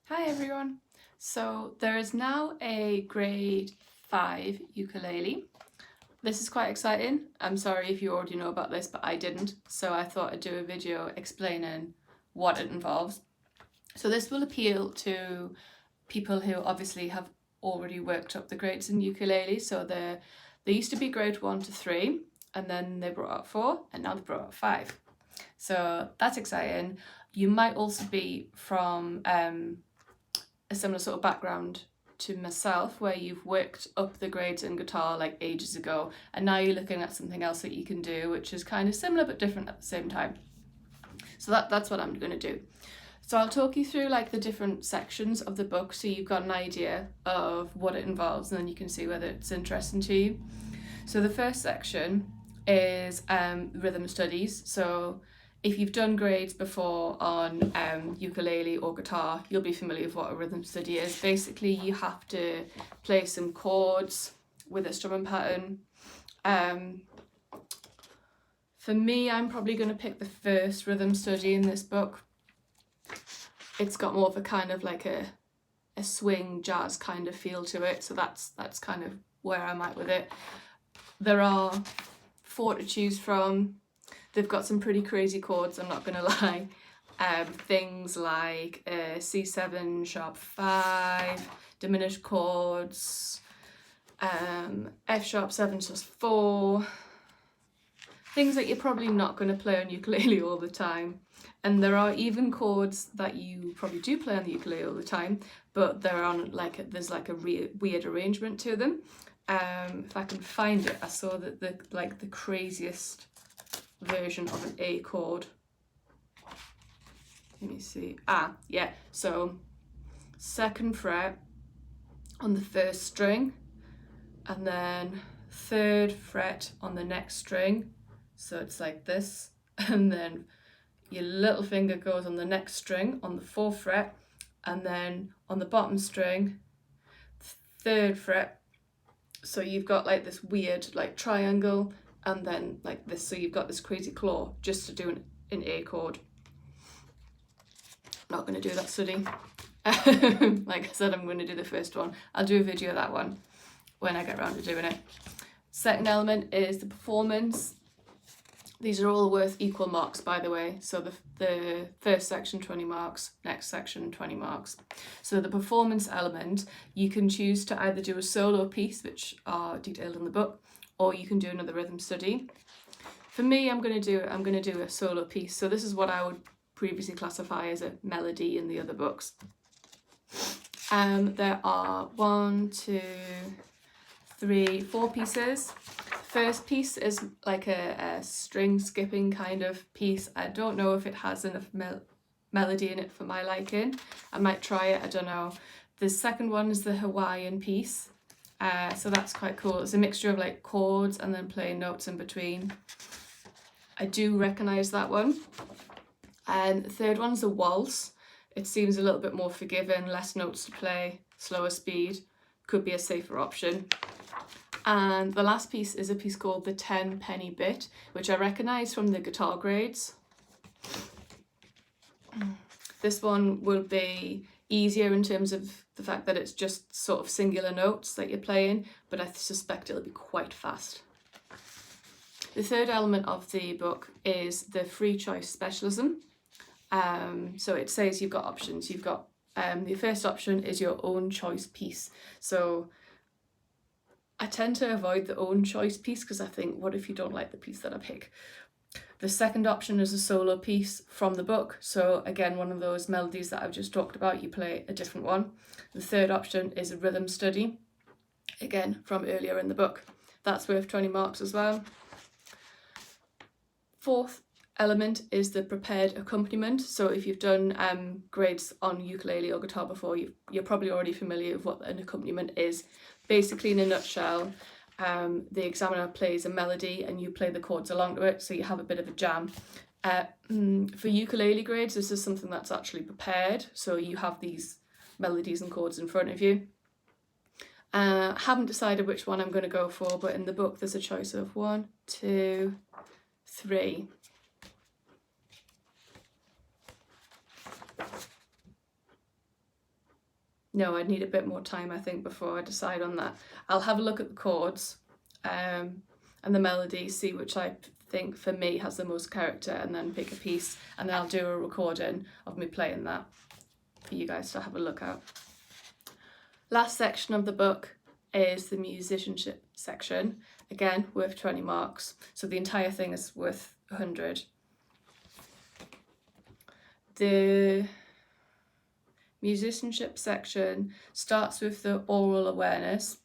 Hi everyone! So there is now a grade 5 ukulele. This is quite exciting. I'm sorry if you already know about this, but I didn't. So I thought I'd do a video explaining what it involves. So this will appeal to people who obviously have already worked up the grades in ukulele. So they used to be grade 1 to 3 and then they brought up 4 and now they brought up 5. So that's exciting. You might also be from a similar sort of background to myself, where you've worked up the grades in guitar like ages ago and now you're looking at something else that you can do which is kind of similar but different at the same time. So that's what I'm going to do. So I'll talk you through like the different sections of the book so you've got an idea of what it involves and then you can see whether it's interesting to you. So the first section is rhythm studies. So if you've done grades before on ukulele or guitar, you'll be familiar with what a rhythm study is. Basically, you have to play some chords with a strumming pattern. For me, I'm probably going to pick the first rhythm study in this book. It's got more of a kind of like a swing jazz kind of feel to it, so that's kind of where I'm at with it. There are 4 to choose from. They've got some pretty crazy chords, I'm not gonna lie. Things like C7 sharp 5, diminished chords, F sharp 7 sus 4, things that you're probably not going to play on ukulele all the time. And there are even chords that you probably do play on the ukulele all the time, but they're on there's like a weird arrangement to them. If I can find it, I saw that the craziest version of an A chord. Let me see. Yeah. So 2nd fret on the 1st string, and then 3rd fret on the next string. So it's like this, and then your little finger goes on the next string on the 4th fret, and then on the bottom string, 3rd fret. So you've got like this weird like triangle, and then like this, so you've got this crazy claw just to do an A chord. I'm not going to do that study. Like I said, I'm going to do the first one. I'll do a video of that one when I get around to doing it. Second element is the performance. These are all worth equal marks, by the way. So the first section 20 marks, next section 20 marks. So the performance element, you can choose to either do a solo piece, which are detailed in the book, or you can do another rhythm study. For me, I'm going to do a solo piece. So this is what I would previously classify as a melody in the other books. There are 1, 2, 3, 4 pieces. First piece is like a string skipping kind of piece. I don't know if it has enough melody in it for my liking. I might try it, I don't know. The second one is the Hawaiian piece. So that's quite cool. It's a mixture of like chords and then playing notes in between. I do recognise that one. And the third one's a waltz. It seems a little bit more forgiving, less notes to play, slower speed. Could be a safer option. And the last piece is a piece called the 10 penny bit, which I recognise from the guitar grades. This one will be easier in terms of the fact that it's just sort of singular notes that you're playing, but I suspect it'll be quite fast. The third element of the book is the free choice specialism. So it says you've got options. You've got the first option is your own choice piece. So I tend to avoid the own choice piece because I think, what if you don't like the piece that I pick? The second option is a solo piece from the book. So again, one of those melodies that I've just talked about, you play a different one. The third option is a rhythm study, again, from earlier in the book. That's worth 20 marks as well. Fourth element is the prepared accompaniment. So if you've done grades on ukulele or guitar before, you're probably already familiar with what an accompaniment is. Basically, in a nutshell, the examiner plays a melody and you play the chords along to it, so you have a bit of a jam. For ukulele grades, this is something that's actually prepared, so you have these melodies and chords in front of you. Haven't decided which one I'm going to go for, but in the book there's a choice of 1, 2, 3. no, I'd need a bit more time, I think, before I decide on that. I'll have a look at the chords and the melody, see which I think for me has the most character, and then pick a piece, and then I'll do a recording of me playing that for you guys to have a look at. Last section of the book is the musicianship section, again worth 20 marks, so the entire thing is worth 100. The musicianship section starts with the oral awareness.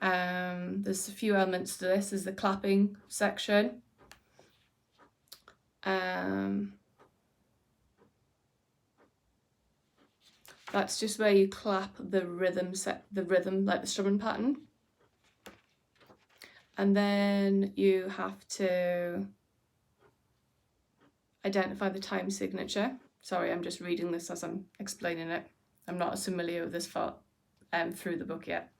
There's a few elements to this. There's the clapping section. That's just where you clap the rhythm like the strumming pattern. And then you have to identify the time signature. Sorry, I'm just reading this as I'm explaining it. I'm not as familiar with this far through the book yet.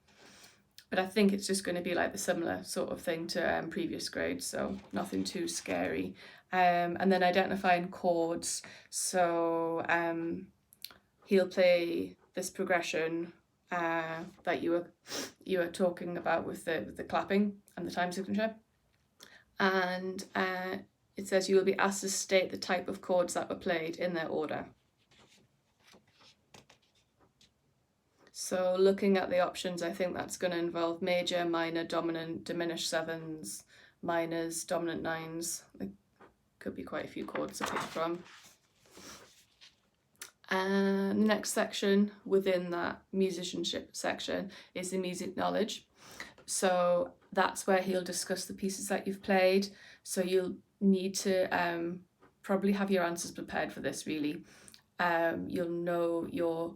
But I think it's just going to be like the similar sort of thing to previous grades, so nothing too scary. And then identifying chords. So he'll play this progression that you were talking about with the clapping and the time signature. And it says you will be asked to state the type of chords that were played in their order. So looking at the options, I think that's going to involve major, minor, dominant, diminished sevenths, minors, dominant nines. There could be quite a few chords to pick from. And the next section within that musicianship section is the music knowledge. So that's where he'll discuss the pieces that you've played. So you'll need to probably have your answers prepared for this, really. You'll know your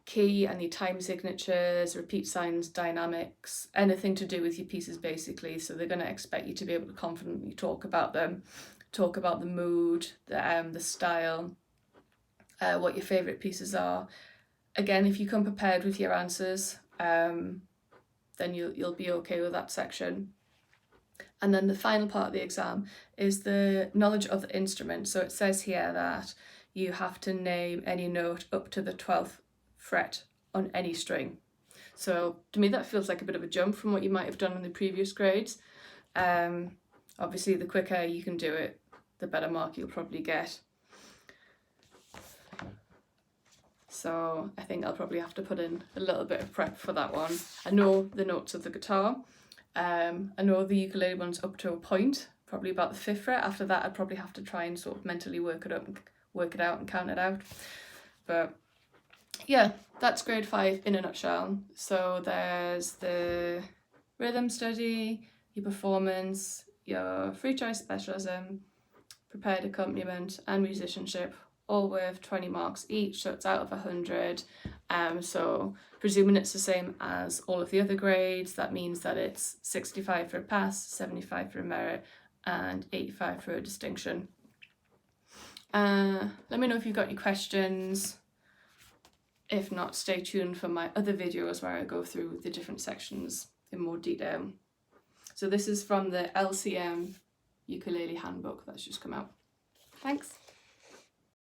key and your time signatures, repeat signs, dynamics, anything to do with your pieces basically. So they're going to expect you to be able to confidently talk about them, talk about the mood, the style, what your favourite pieces are. Again, if you come prepared with your answers, then you'll be okay with that section. And then the final part of the exam is the knowledge of the instrument. So it says here that you have to name any note up to the 12th fret on any string. So to me that feels like a bit of a jump from what you might have done in the previous grades. Obviously the quicker you can do it, the better mark you'll probably get. So I think I'll probably have to put in a little bit of prep for that one. I know the notes of the guitar. I know the ukulele one's up to a point, probably about the 5th fret. After that I'd probably have to try and sort of mentally work it out and count it out. But yeah, that's grade 5 in a nutshell. So there's the rhythm study, your performance, your free choice specialism, prepared accompaniment and musicianship, all worth 20 marks each, so it's out of 100. So presuming it's the same as all of the other grades, that means that it's 65 for a pass, 75 for a merit, and 85 for a distinction. Let me know if you've got any questions. If not, stay tuned for my other videos where I go through the different sections in more detail. So this is from the LCM Ukulele Handbook that's just come out. Thanks.